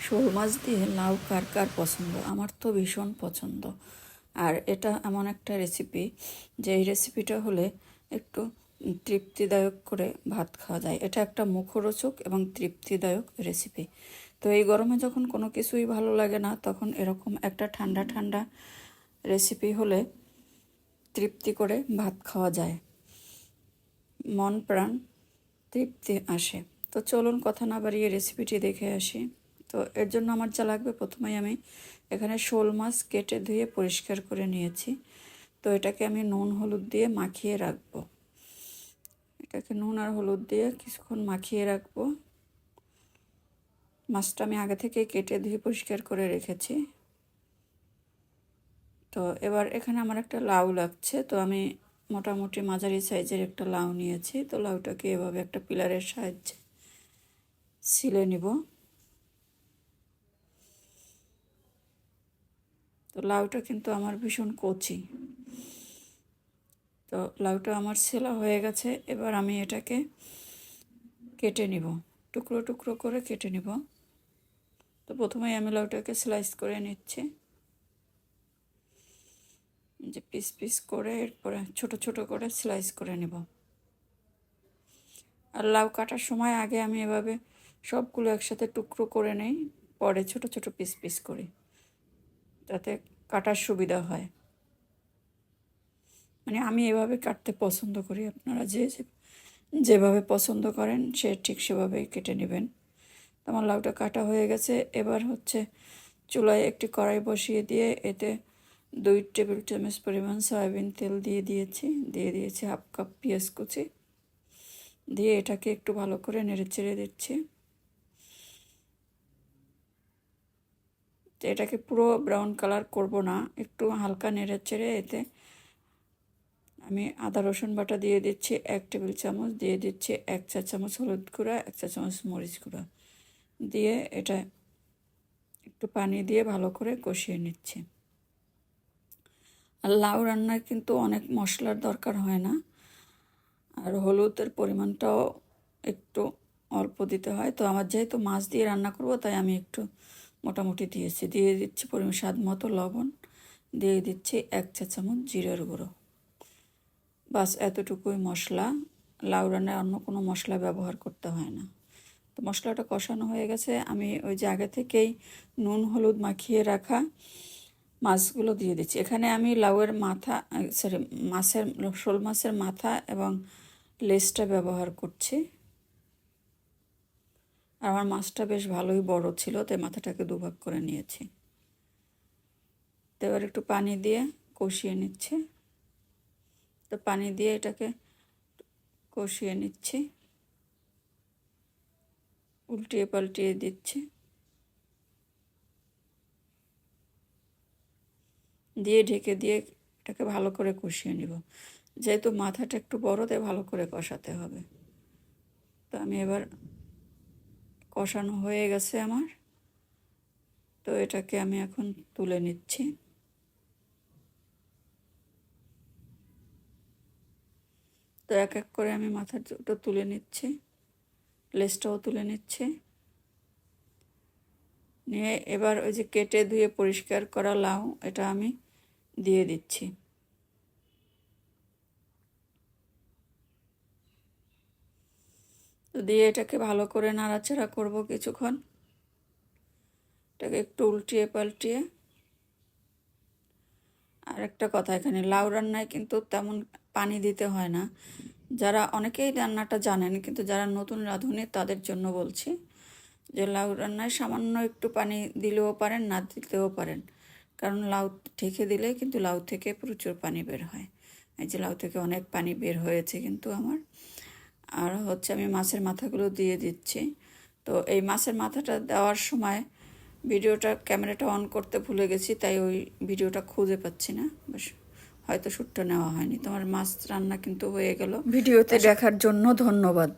শোল মাছ দিয়ে লাউ কার কার পছন্দ? আমার তো ভীষণ পছন্দ। আর এটা এমন একটা রেসিপি যে এই রেসিপিটা হলে একটু তৃপ্তিদায়ক করে ভাত খাওয়া যায়। এটা একটা মুখরোচক এবং তৃপ্তিদায়ক রেসিপি। তো এই গরমে যখন কোনো কিছুই ভালো লাগে না, তখন এরকম একটা ঠান্ডা ঠান্ডা রেসিপি হলে তৃপ্তি করে ভাত খাওয়া যায়, মন প্রাণ তৃপ্তি আসে। তো চলুন কথা না বাড়িয়ে রেসিপিটি দেখে আসি। তো এর জন্য আমার যা লাগবে, প্রথমেই আমি এখানে শোল মাছ কেটে ধুয়ে পরিষ্কার করে নিয়েছি। তো এটাকে আমি নুন হলুদ দিয়ে মাখিয়ে রাখবো। এটাকে নুন আর হলুদ দিয়ে কিছুক্ষণ মাখিয়ে রাখবো। মাছটা আমি আগে থেকে কেটে ধুয়ে পরিষ্কার করে রেখেছি। তো এবার এখানে আমার একটা লাউ লাগছে। তো আমি মোটামুটি মাঝারি সাইজের একটা লাউ নিয়েছি। তো লাউটাকে এভাবে একটা পিলারের সাহায্যে ছিলে নিব। তো লাউটা কিন্তু আমার ভীষণ কচি। তো লাউটা আমার ছেলা হয়ে গেছে। এবার আমি এটাকে কেটে নিব, টুকরো টুকরো করে কেটে নিব। তো প্রথমেই আমি লাউটাকে স্লাইস করে নিচ্ছি, যে পিস পিস করে, এরপরে ছোট ছোট করে স্লাইস করে নিব। আর লাউ কাটার সময় আগে আমি এভাবে সবগুলো একসাথে টুকরো করে নেই, পরে ছোট ছোট পিস পিস করি, যাতে কাটার সুবিধা হয়। মানে আমি এভাবে কাটতে পছন্দ করি। আপনারা যেভাবে পছন্দ করেন সে ঠিক সেভাবেই কেটে নেবেন। আমার লাউটা কাটা হয়ে গেছে। এবার হচ্ছে চুলায় একটি কড়াই বসিয়ে দিয়ে এতে 2 টেবিল চামচ পরিমাণ সয়াবিন তেল দিয়ে দিয়েছি হাফ কাপ পেঁয়াজ কুচি দিয়ে এটাকে একটু ভালো করে নেড়ে চেড়ে দিচ্ছি। এটাকে পুরো ব্রাউন কালার করব না, একটু হালকা নেড়ে চেড়ে এতে আমি আদা রসুন বাটা দিয়ে দিচ্ছি 1 টেবিল চামচ, দিয়ে দিচ্ছি 1 চা চামচ হলুদ গুঁড়া, 1 চা চামচ মরিচ গুঁড়া দিয়ে এটা একটু পানি দিয়ে ভালো করে কষিয়ে নিচ্ছি। আর লাউ রান্নায় কিন্তু অনেক মশলার দরকার হয় না, আর হলুদের পরিমাণটাও একটু অল্প দিতে হয়। তো আমার যেহেতু মাছ দিয়ে রান্না করব, তাই আমি একটু মোটামুটি দিয়ে দিচ্ছি পরিমাণ স্বাদ মতো লবণ, দিয়ে দিচ্ছি 1 চা চামচ জিরের গুঁড়ো। বাস এতটুকুই মশলা। লাউ রান্নায় অন্য কোনো মশলা ব্যবহার করতে হয় না। তো মশলাটা কষানো হয়ে গেছে। আমি ওই যে আগে থেকেই নুন হলুদ মাখিয়ে রাখা মাছগুলো দিয়ে দিচ্ছি। এখানে আমি লাউয়ের মাথা, শোল মাছের মাথা এবং লেজটা ব্যবহার করছি। আর আমার মাছটা বেশ ভালোই বড় ছিল, তাই মাথাটাকে দুভাগ করে নিয়েছি। তো এবার একটু পানি দিয়ে কষিয়ে নিচ্ছি। তো পানি দিয়ে এটাকে কষিয়ে নিচ্ছি, উল্টিয়ে পাল্টিয়ে দিচ্ছি, দিয়ে ঢেকে দিয়ে এটাকে ভালো করে কষিয়ে নিব। যেহেতু মাথাটা একটু বড়, তাই ভালো করে কষাতে হবে। তো আমি এবার কষানো হয়ে গেছে আমার। তো এটাকে আমি এখন তুলে নিচ্ছি। তো এক এক করে আমি মাথাটা তুলে নিচ্ছি, লেজটাও তুলে নিচ্ছি। নিয়ে এবার ওই যে কেটে ধুয়ে পরিষ্কার করা লাউ, এটা আমি দিয়ে দিচ্ছি। তো দিয়ে এটাকে ভালো করে নাড়াচাড়া করব কিছুক্ষণ। এটাকে একটু উল্টিয়ে পাল্টিয়ে। আর একটা কথা, এখানে লাউ রান্নায় কিন্তু তেমন পানি দিতে হয় না। যারা অনেকেই রান্নাটা জানেন, কিন্তু যারা নতুন রাঁধুনি তাদের জন্য বলছি যে লাউ রান্নায় সামান্য একটু পানি দিলেও পারেন, না দিতেও পারেন। কারণ লাউ ঢেকে দিলে কিন্তু লাউ থেকে প্রচুর পানি বের হয়। এই যে লাউ থেকে অনেক পানি বের হয়েছে কিন্তু আমার। আর হচ্ছে আমি মাছের মাথাগুলো দিয়ে দিচ্ছি। তো এই মাছের মাথাটা দেওয়ার সময় ক্যামেরাটা অন করতে ভুলে গেছি, তাই ওই ভিডিওটা খুঁজে পাচ্ছি না। বেশ হয়তো শ্যুটটা নেওয়া হয়নি। তোমার মাছ রান্না কিন্তু হয়ে গেল। ভিডিওতে দেখার জন্য ধন্যবাদ।